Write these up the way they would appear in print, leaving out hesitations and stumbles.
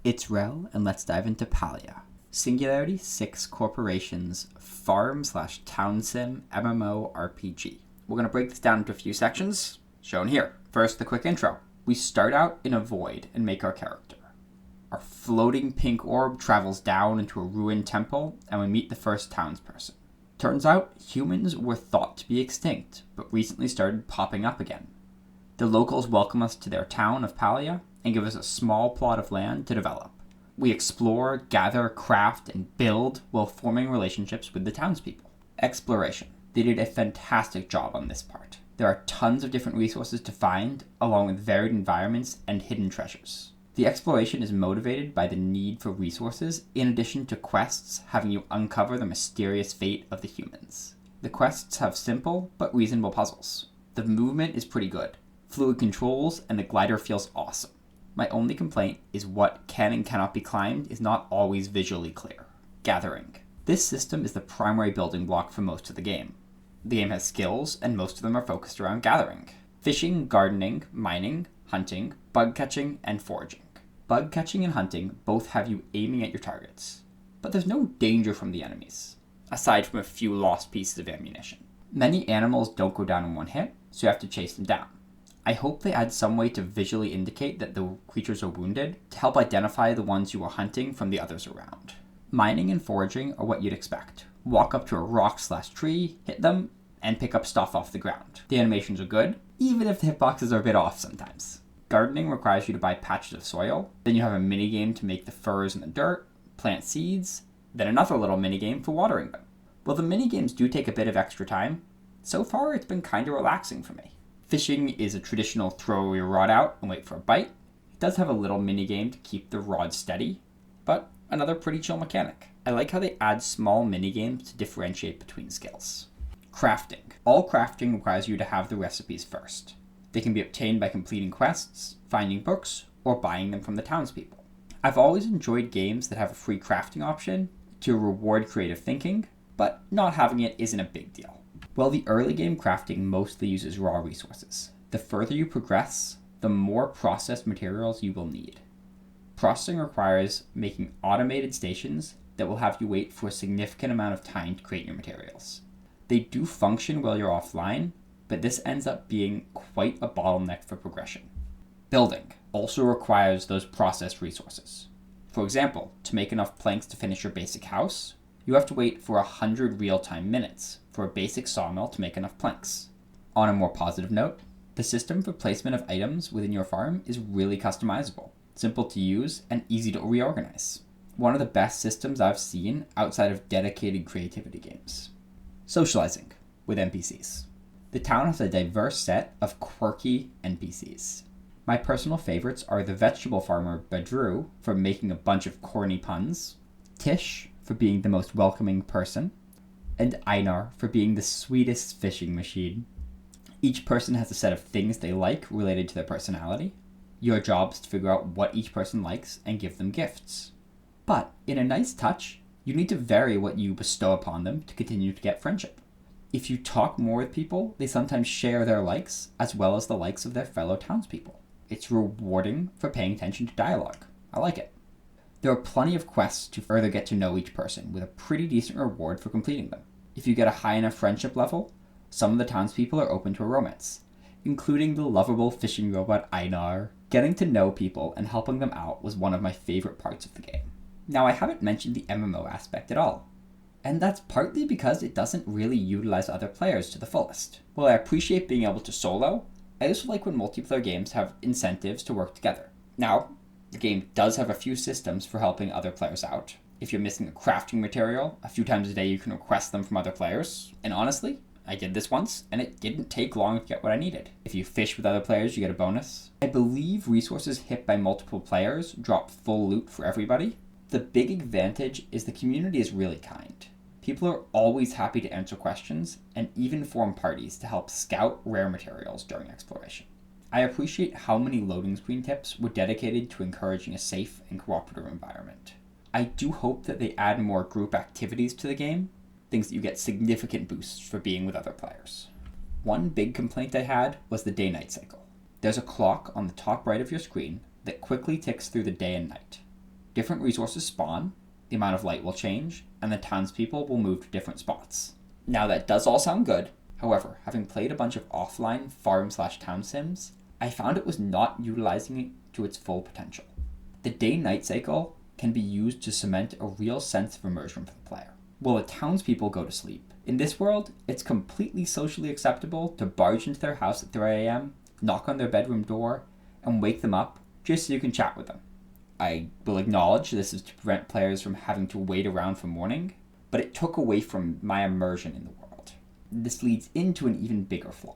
It's Rel, and let's dive into Palia. Singularity 6 Corporation's farm/town sim MMO RPG. We're going to break this down into a few sections, shown here. First, the quick intro. We start out in a void and make our character. Our floating pink orb travels down into a ruined temple, and we meet the first townsperson. Turns out, humans were thought to be extinct, but recently started popping up again. The locals welcome us to their town of Palia, and give us a small plot of land to develop. We explore, gather, craft, and build while forming relationships with the townspeople. Exploration. They did a fantastic job on this part. There are tons of different resources to find, along with varied environments and hidden treasures. The exploration is motivated by the need for resources, in addition to quests having you uncover the mysterious fate of the humans. The quests have simple but reasonable puzzles. The movement is pretty good. Fluid controls, and the glider feels awesome. My only complaint is what can and cannot be climbed is not always visually clear. Gathering. This system is the primary building block for most of the game. The game has skills, and most of them are focused around gathering. Fishing, gardening, mining, hunting, bug catching, and foraging. Bug catching and hunting both have you aiming at your targets, but there's no danger from the enemies, aside from a few lost pieces of ammunition. Many animals don't go down in one hit, so you have to chase them down. I hope they add some way to visually indicate that the creatures are wounded to help identify the ones you are hunting from the others around. Mining and foraging are what you'd expect. Walk up to a rock/tree, hit them, and pick up stuff off the ground. The animations are good, even if the hitboxes are a bit off sometimes. Gardening requires you to buy patches of soil, then you have a minigame to make the furs in the dirt, plant seeds, then another little minigame for watering them. While the minigames do take a bit of extra time, so far it's been kinda relaxing for me. Fishing is a traditional throw your rod out and wait for a bite. It does have a little minigame to keep the rod steady, but another pretty chill mechanic. I like how they add small minigames to differentiate between skills. Crafting. All crafting requires you to have the recipes first. They can be obtained by completing quests, finding books, or buying them from the townspeople. I've always enjoyed games that have a free crafting option to reward creative thinking, but not having it isn't a big deal. While the early game crafting mostly uses raw resources, the further you progress, the more processed materials you will need. Processing requires making automated stations that will have you wait for a significant amount of time to create your materials. They do function while you're offline, but this ends up being quite a bottleneck for progression. Building also requires those processed resources. For example, to make enough planks to finish your basic house, you have to wait for 100 real-time minutes for a basic sawmill to make enough planks. On a more positive note, the system for placement of items within your farm is really customizable, simple to use, and easy to reorganize. One of the best systems I've seen outside of dedicated creativity games. Socializing with NPCs. The town has a diverse set of quirky NPCs. My personal favorites are the vegetable farmer Badru for making a bunch of corny puns, Tish for being the most welcoming person, and Einar for being the sweetest fishing machine. Each person has a set of things they like related to their personality. Your job is to figure out what each person likes and give them gifts. But in a nice touch, you need to vary what you bestow upon them to continue to get friendship. If you talk more with people, they sometimes share their likes as well as the likes of their fellow townspeople. It's rewarding for paying attention to dialogue. I like it. There are plenty of quests to further get to know each person, with a pretty decent reward for completing them. If you get a high enough friendship level, some of the townspeople are open to a romance, including the lovable fishing robot Einar. Getting to know people and helping them out was one of my favorite parts of the game. Now, I haven't mentioned the MMO aspect at all, and that's partly because it doesn't really utilize other players to the fullest. While I appreciate being able to solo, I also like when multiplayer games have incentives to work together. Now, the game does have a few systems for helping other players out. If you're missing a crafting material, a few times a day you can request them from other players. And honestly, I did this once, and it didn't take long to get what I needed. If you fish with other players, you get a bonus. I believe resources hit by multiple players drop full loot for everybody. The big advantage is the community is really kind. People are always happy to answer questions and even form parties to help scout rare materials during exploration. I appreciate how many loading screen tips were dedicated to encouraging a safe and cooperative environment. I do hope that they add more group activities to the game, things that you get significant boosts for being with other players. One big complaint I had was the day-night cycle. There's a clock on the top right of your screen that quickly ticks through the day and night. different resources spawn, the amount of light will change, and the townspeople will move to different spots. Now that does all sound good. However, having played a bunch of offline farm/town sims, I found it was not utilizing it to its full potential. The day-night cycle can be used to cement a real sense of immersion for the player. While the townspeople go to sleep, in this world, it's completely socially acceptable to barge into their house at 3 a.m., knock on their bedroom door, and wake them up just so you can chat with them. I will acknowledge this is to prevent players from having to wait around for morning, but it took away from my immersion in the world. This leads into an even bigger flaw.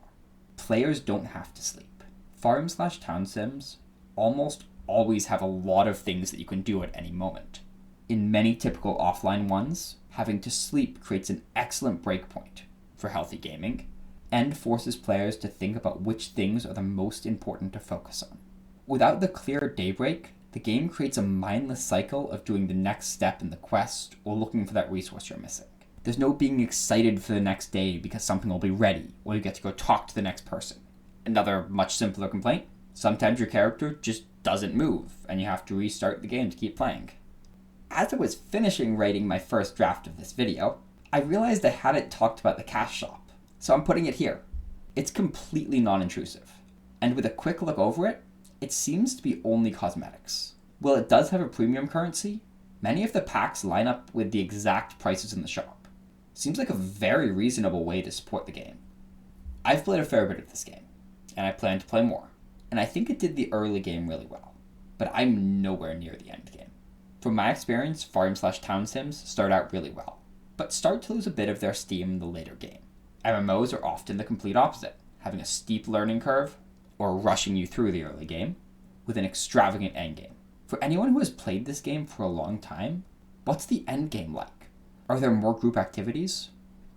Players don't have to sleep. Farm/town sims almost always have a lot of things that you can do at any moment. In many typical offline ones, having to sleep creates an excellent breakpoint for healthy gaming and forces players to think about which things are the most important to focus on. Without the clear daybreak, the game creates a mindless cycle of doing the next step in the quest or looking for that resource you're missing. There's no being excited for the next day because something will be ready, or you get to go talk to the next person. Another much simpler complaint, sometimes your character just doesn't move, and you have to restart the game to keep playing. As I was finishing writing my first draft of this video, I realized I hadn't talked about the cash shop, so I'm putting it here. It's completely non-intrusive, and with a quick look over it, it seems to be only cosmetics. While it does have a premium currency, many of the packs line up with the exact prices in the shop. Seems like a very reasonable way to support the game. I've played a fair bit of this game, and I plan to play more, and I think it did the early game really well, but I'm nowhere near the end game. From my experience, farm/town sims start out really well, but start to lose a bit of their steam in the later game. MMOs are often the complete opposite, having a steep learning curve, or rushing you through the early game, with an extravagant endgame. For anyone who has played this game for a long time, what's the endgame like? Are there more group activities?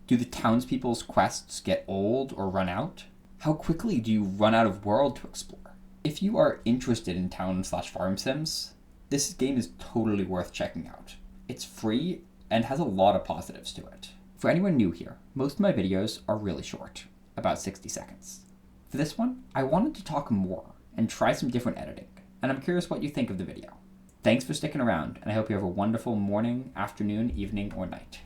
Do the townspeople's quests get old or run out? How quickly do you run out of world to explore? If you are interested in town/farm sims, this game is totally worth checking out. It's free and has a lot of positives to it. For anyone new here, most of my videos are really short, about 60 seconds. For this one, I wanted to talk more and try some different editing, and I'm curious what you think of the video. Thanks for sticking around, and I hope you have a wonderful morning, afternoon, evening, or night.